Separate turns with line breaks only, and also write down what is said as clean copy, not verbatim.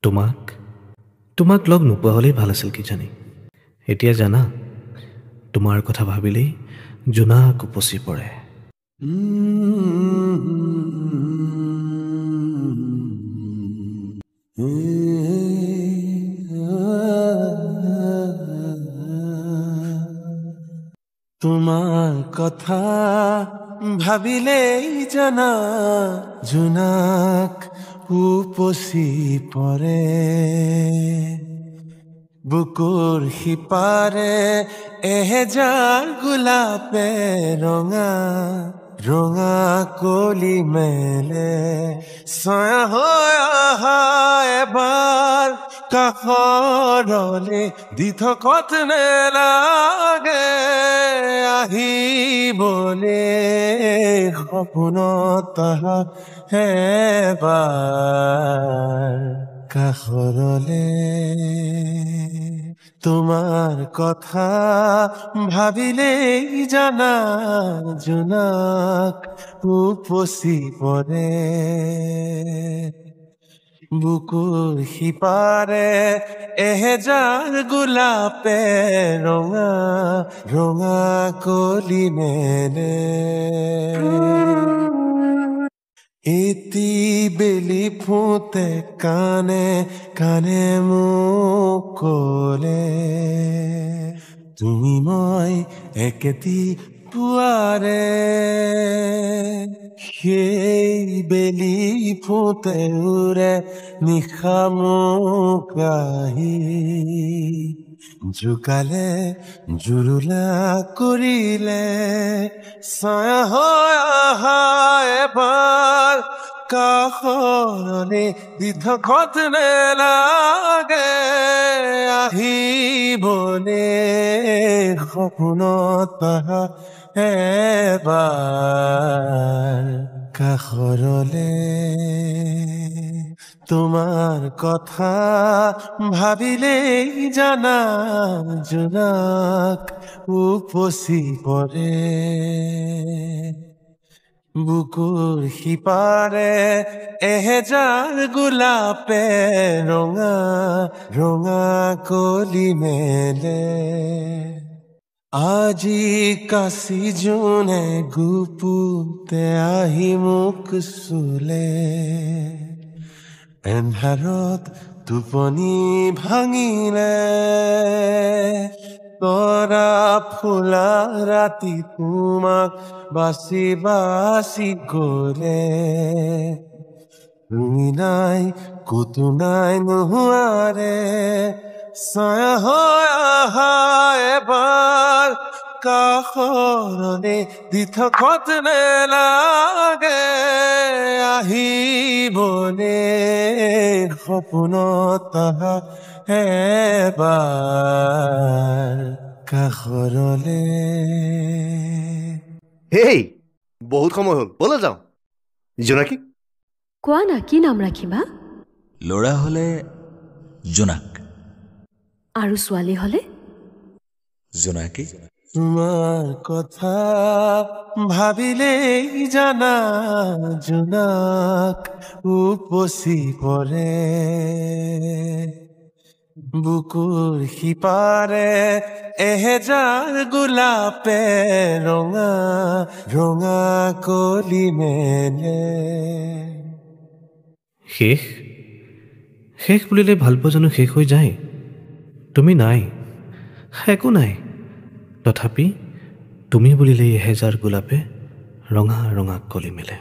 তোমাক লগ নোপোৱা হ'লেই ভাল আছিল কিজানি। এতিয়া জানা, তোমাৰ কথা ভাবিলেই জোনাক উপচি পৰে।
তোমাৰ কথা ভাবিলেই জানা জোনাক উপচি পৰে। বুকুৰ সিপাৰে এহেজাৰ গোলাপে ৰঙা ৰঙা কলি মেলে। ছায়া হৈ অহা এবাৰ কাষৰলে দি থকত নেলাগে আহিবলে সপোনত অহা এবাৰ কাষৰলে। তোমাৰ কথা ভাবিলেই জানা জোনাক উপচি পৰে। বুকুৰ সিপাৰে এহেজাৰ গোলাপে ৰঙা ৰঙা কলি মেলে। এটি বেলি ফুটে কানে কানে মোক ক'লে তুমি মই একেটি পুৱাৰে। সেই বেলি ফুটে উৰে নিশা মোক আহি জোকালে জুৰুলা কৰিলে। ছায়া হৈ অহা এবাৰ কাষৰলে দি থকত নেলাগে আহিবলে সপোনত অহা এবাৰ কাষৰলে। তোমাৰ কথা ভাবিলেই জানা জোনাক উপচি পৰে। বুকুৰ সিপাৰে এহেজাৰ গোলাপে ৰঙা ৰঙা কলি মেলে। আজি কাছি জোনে গুপুতে আহি মোক চুলে। এন্ধাৰত টোপনি ভাঙিলে তৰা ফুলা ৰাতি তোমাক বাচি বাচি গলে। তুমি নাই ক'তো নাই নোহোৱাৰে ছায়া হৈ অহা এবাৰ কাষৰলে দি থকত নেলাগে আহিবলে সপোনত অহা এবাৰ কাষৰলে।
হেই, বহুত সময় হ'ল, ব'লা যাওঁ। জোনাকী
কোৱা না, কি নাম ৰাখিবা?
ল'ৰা হ'লে জোনাক
আৰু ছোৱালী হ'লে
জোনাকী।
তোমাৰ কথা ভাবিলেই জানা জোনাক উপচি পৰে। বুকুৰ সিপাৰে এহেজাৰ গোলাপে ৰঙা ৰঙা কলি মেলে।
শেষ বুলিলে ভাল পোৱা জানো শেষ হৈ যায়? তুমি নাই, একো নাই। তথাপি তুমি বুলিলে এহেজাৰ গোলাপে ৰঙা ৰঙা কলি মেলে।